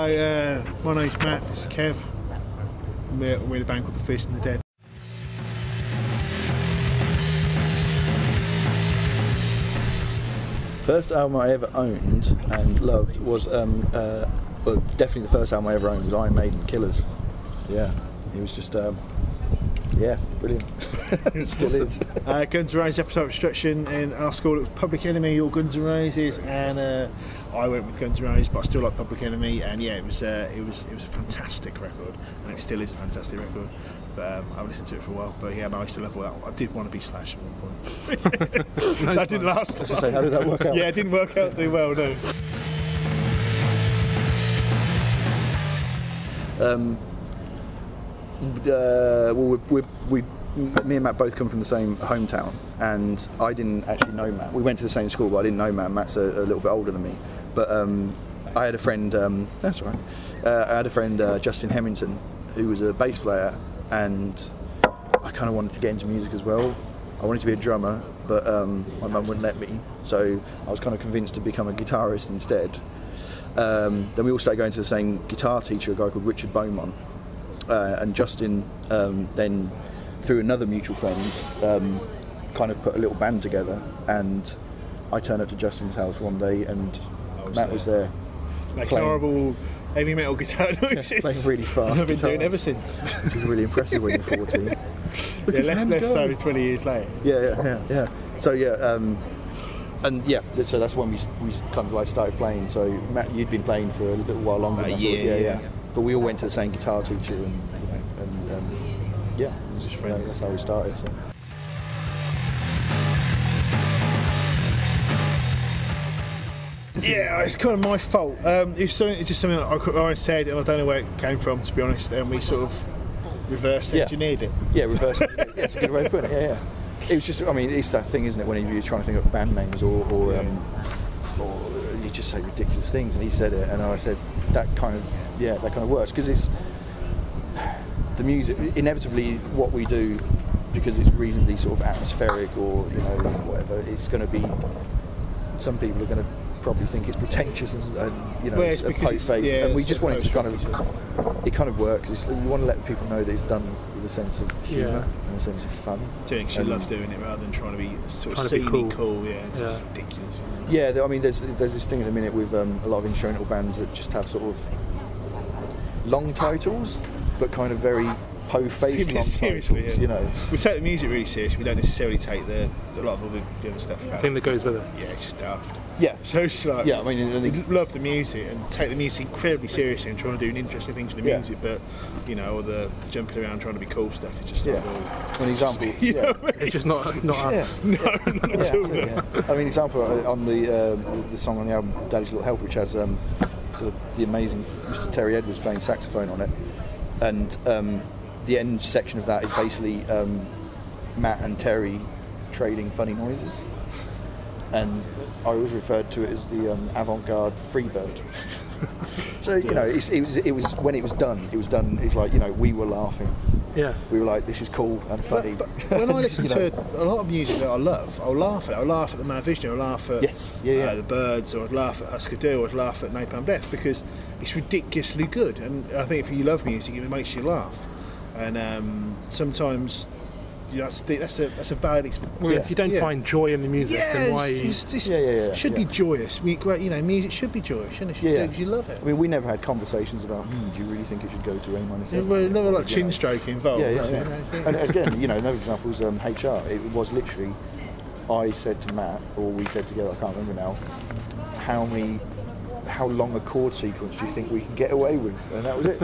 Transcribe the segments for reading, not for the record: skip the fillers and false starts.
Hello, my name's Matt, it's Kev. We're in a band called The Fierce and the Dead. First album I ever owned and loved was, well, definitely the first album I ever owned was Iron Maiden, Killers. Yeah, it was just, yeah, brilliant. It still is. Guns N' Roses Appetite Restriction. In our school it was Public Enemy or Guns N' Roses, and I went with Guns N' Roses, but I still like Public Enemy. And yeah, it was a fantastic record, and it still is a fantastic record. But I've listened to it for a while. But yeah, no, I used to love all that. I did want to be Slash at one point. That didn't last. I was just saying, how did that work out? Yeah, it didn't work out too well, no. Well, me and Matt both come from the same hometown, and I didn't actually know Matt. We went to the same school, but I didn't know Matt. Matt's a little bit older than me. But I had a friend, that's right, I had a friend, Justin Hemmington, who was a bass player, and I kind of wanted to get into music as well. I wanted to be a drummer, but my mum wouldn't let me, so I was kind of convinced to become a guitarist instead. Then we all started going to the same guitar teacher, a guy called Richard Beaumont, and Justin then, through another mutual friend, kind of put a little band together, and I turned up to Justin's house one day and Matt was there. Making horrible heavy metal guitar noises. Yeah, playing really fast. I've been doing it ever since. Which is really impressive when you're 14. Yeah, less so 20 years later. Yeah. So yeah, and yeah, so that's when we kind of like started playing. So Matt, you'd been playing for a little while longer. Yeah. But we all went to the same guitar teacher, and yeah, that's how we started. So. Yeah, it's kind of my fault. It's just something that I said, and I don't know where it came from, to be honest. And we sort of reverse engineered it. Yeah, reverse engineered. Yeah, it's a good way of putting it. Yeah. It was just, I mean, it's that thing, isn't it? When you're trying to think of band names or you just say ridiculous things, and he said it, and I said that kind of works, because it's the music. Inevitably, what we do, because it's reasonably sort of atmospheric or whatever, it's going to be. Some people are going to probably think it's pretentious and poke-faced, and we just wanted to kind of. It kind of works. We want to let people know that it's done with a sense of humour and a sense of fun. Doing it because you love doing it rather than trying to be sort of sceney cool. Yeah, it's just ridiculous. Yeah, I mean, there's this thing at the minute with a lot of instrumental bands that just have sort of long titles, but kind of very po-faced long titles. Yeah. We take the music really seriously. We don't necessarily take a lot of the other stuff. The thing that goes with it. Yeah, it's just daft. Yeah. So it's like, I mean, we love the music and take the music incredibly seriously and try and do interesting things with the music, but all the jumping around trying to be cool stuff, it's just an example. It's just not us. No, not at all. Yeah. I mean, example on the song on the album Daddy's Little Help, which has the amazing Mr. Terry Edwards playing saxophone on it, and the end section of that is basically Matt and Terry trading funny noises, and I always referred to it as the avant-garde Freebird. So it was when it was done. It's like we were laughing. Yeah. We were like, this is cool and funny. But when I listen to a lot of music that I love, I'll laugh at it. I'll laugh at the Mad Vision. I'll laugh at the Birds, or I'd laugh at Husker Du, or I'd laugh at Napalm Death, because it's ridiculously good. And I think if you love music, it makes you laugh. And sometimes that's a valid experience. Well, if you don't find joy in the music, then why? It should be joyous. Music should be joyous, shouldn't it? Because you love it. I mean, we never had conversations about, do you really think it should go to A-7? Well, never like chin stroking involved. And again, another example was HR. It was literally, I said to Matt, or we said together, I can't remember now, how long a chord sequence do you think we can get away with? And that was it.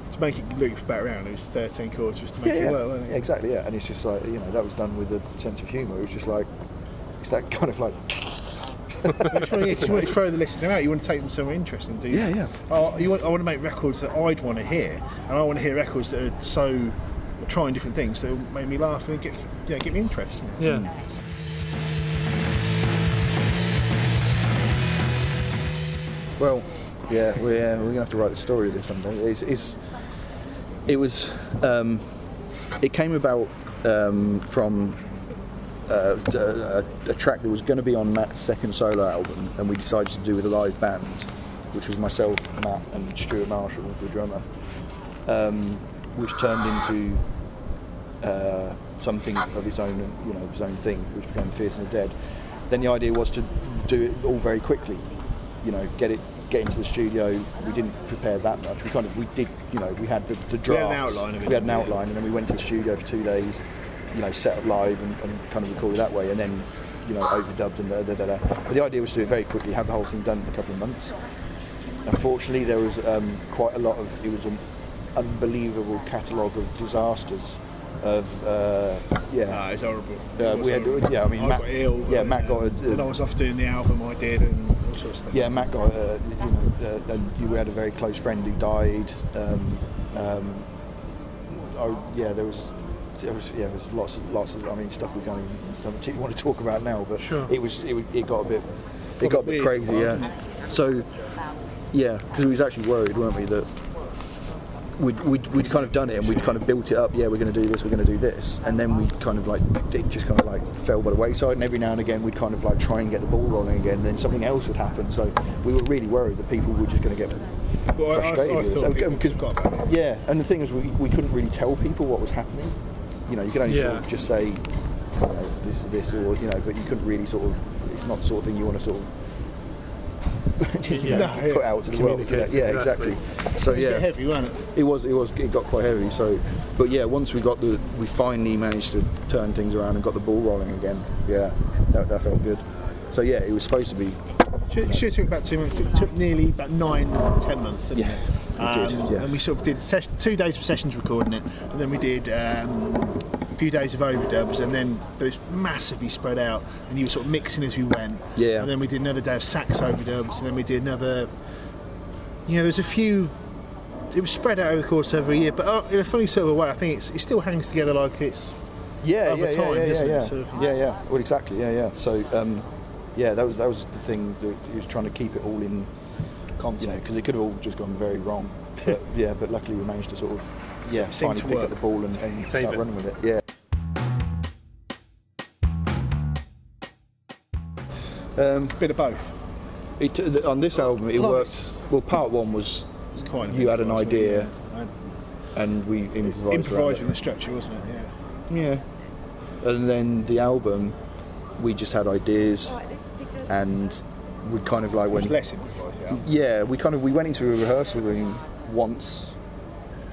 To make it loop back around, it was 13 chords just to make it work, wasn't it? Exactly, and it's just like, that was done with a sense of humour. It was just like, it's that kind of like... you want to throw the listener out, you want to take them somewhere interesting, do you? Yeah. I want to make records that I'd want to hear, and I want to hear records that are so trying different things that will make me laugh and get me interested. Yeah. Well, we're going to have to write the story of this someday. It came about from a track that was going to be on Matt's second solo album, and we decided to do with a live band, which was myself, Matt, and Stuart Marshall, the drummer, which turned into something of its own, of its own thing, which became Fierce and the Dead. Then the idea was to do it all very quickly, get into the studio. We didn't prepare that much. We did, we had the drafts. We had an outline, and then we went to the studio for 2 days, set up live and kind of recorded that way, and then, overdubbed and da-da-da-da. But the idea was to do it very quickly, have the whole thing done in a couple of months. Unfortunately, there was quite a lot of, it was an unbelievable catalogue of disasters. It's horrible. Matt got ill. Matt got. When I was off doing the album, I did, and all sorts of stuff. Yeah, Matt got. We had a very close friend who died. There was lots of stuff we don't particularly want to talk about now, but sure. it got a bit crazy. Yeah. So because we was actually worried, weren't we, that we'd kind of done it and we'd kind of built it up. Yeah, we're going to do this, we're going to do this, and then we kind of it just kind of fell by the wayside. And every now and again we'd kind of try and get the ball rolling again. And then something else would happen. So we were really worried that people were just going to get frustrated with us. And the thing is, we couldn't really tell people what was happening. You could only sort of just say, this, or but you couldn't really sort of. It's not the sort of thing you want to sort of. Put out to the world. Exactly. So it was a bit heavy, wasn't it? It got quite heavy. So, but once we finally managed to turn things around and got the ball rolling again. Yeah, that felt good. So it was supposed to be. Should took about 2 months. It took nearly about 9-10 months, didn't it? It did. And we sort of did 2 days of sessions recording it, and then we did a few days of overdubs, and then it was massively spread out, and you were sort of mixing as we went. Yeah. And then we did another day of sax overdubs, and then we did another. There's a few. It was spread out over the course of every year, but in a funny sort of way, I think it still hangs together like it's. Well, exactly. So, that was the thing, that he was trying to keep it all in context, because it could have all just gone very wrong. But but luckily we managed to sort of finally pick up the ball and start running with it. Yeah. Bit of both. On this album, it worked. Well, part one was kind of you had an idea, and we improvised with the structure, wasn't it? Yeah. And then the album, we just had ideas, and we kind of it was less improvised. Yeah, we went into a rehearsal room once,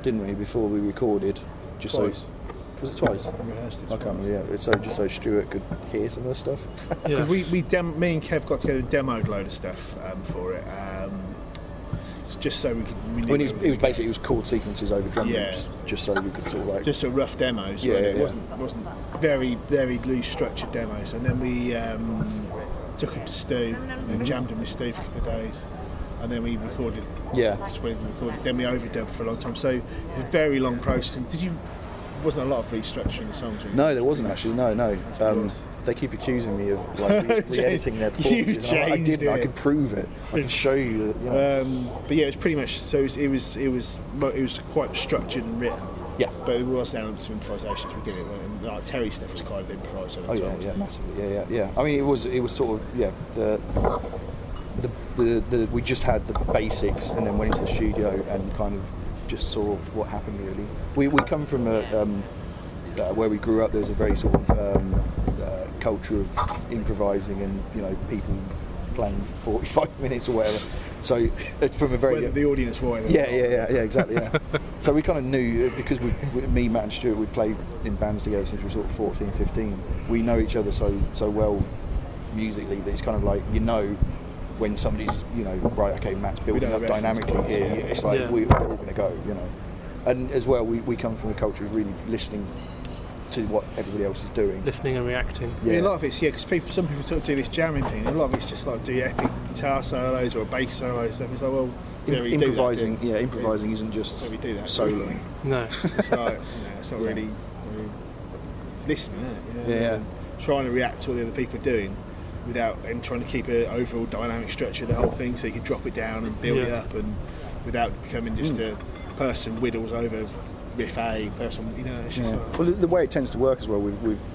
didn't we, before we recorded? Twice. Was it twice? We rehearsed it. I can't remember. Yeah, so Stuart could hear some of the stuff. Yeah. me and Kev got together and demoed a load of stuff for it. Just so we could. It was chord sequences over drum loops, just so we could sort of just sort of rough demos. It wasn't very very loose structured demos, and then we took him to Stu and jammed him with Stu for a couple of days, and then we recorded. Just went and recorded. Then we overdubbed for a long time. So it was a very long process. And wasn't a lot of restructuring the songs? Really? No, there wasn't actually. No. They keep accusing me of re-editing their performances. I didn't. I could prove it. I can show you that. But it was pretty much. So it was quite structured and written. Yeah. But it was elements of improvisation as we did it, and Terry's stuff was kind of improvised. Massively. Yeah. I mean, it was sort of we just had the basics, and then went into the studio and kind of just saw what happened. Really, we come from where we grew up. There's a very sort of culture of improvising, and people playing for 45 minutes or whatever. So from a very the audience were. Exactly. Yeah. So we kind of knew, because me, Matt and Stuart, we'd played in bands together since we were sort of 14, 15. We know each other so well musically that it's kind of like, when somebody's right, okay, Matt's building up dynamically here. It's like we're all going to go, And as well, we come from a culture of really listening to what everybody else is doing, listening and reacting. Yeah, a lot of it's because some people sort of do this jamming thing. And a lot of it's just like do epic guitar solos or bass solos. Stuff. It's like, well, improvising. Improvising isn't just soloing. No, it's like it's not really listening, is it? Trying to react to what the other people are doing, and trying to keep an overall dynamic structure of the whole thing, so you can drop it down and build it up, and without becoming just a person whittles over riff A person. It's just well, the way it tends to work as well with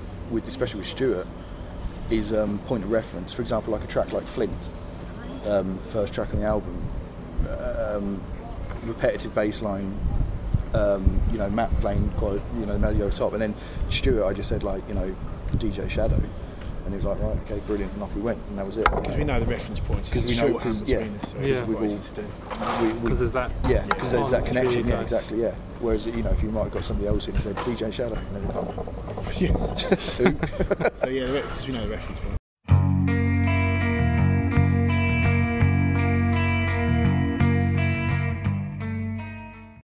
especially with Stuart, is point of reference. For example, like a track like Flint, first track on the album, repetitive bass line, Matt playing quite, the melody over top, and then Stuart, I just said like, DJ Shadow, and he was like, right, okay, brilliant, and off we went, and that was it. Because we know the reference points. Because we know, between us, so it's we've quite all easy to do. Because there's that. Yeah, because there's that connection. Yeah, Nice. exactly. Yeah. Whereas if you might have got somebody else in and said DJ Shadow, and they would go, Yeah. So yeah, because we know the reference point.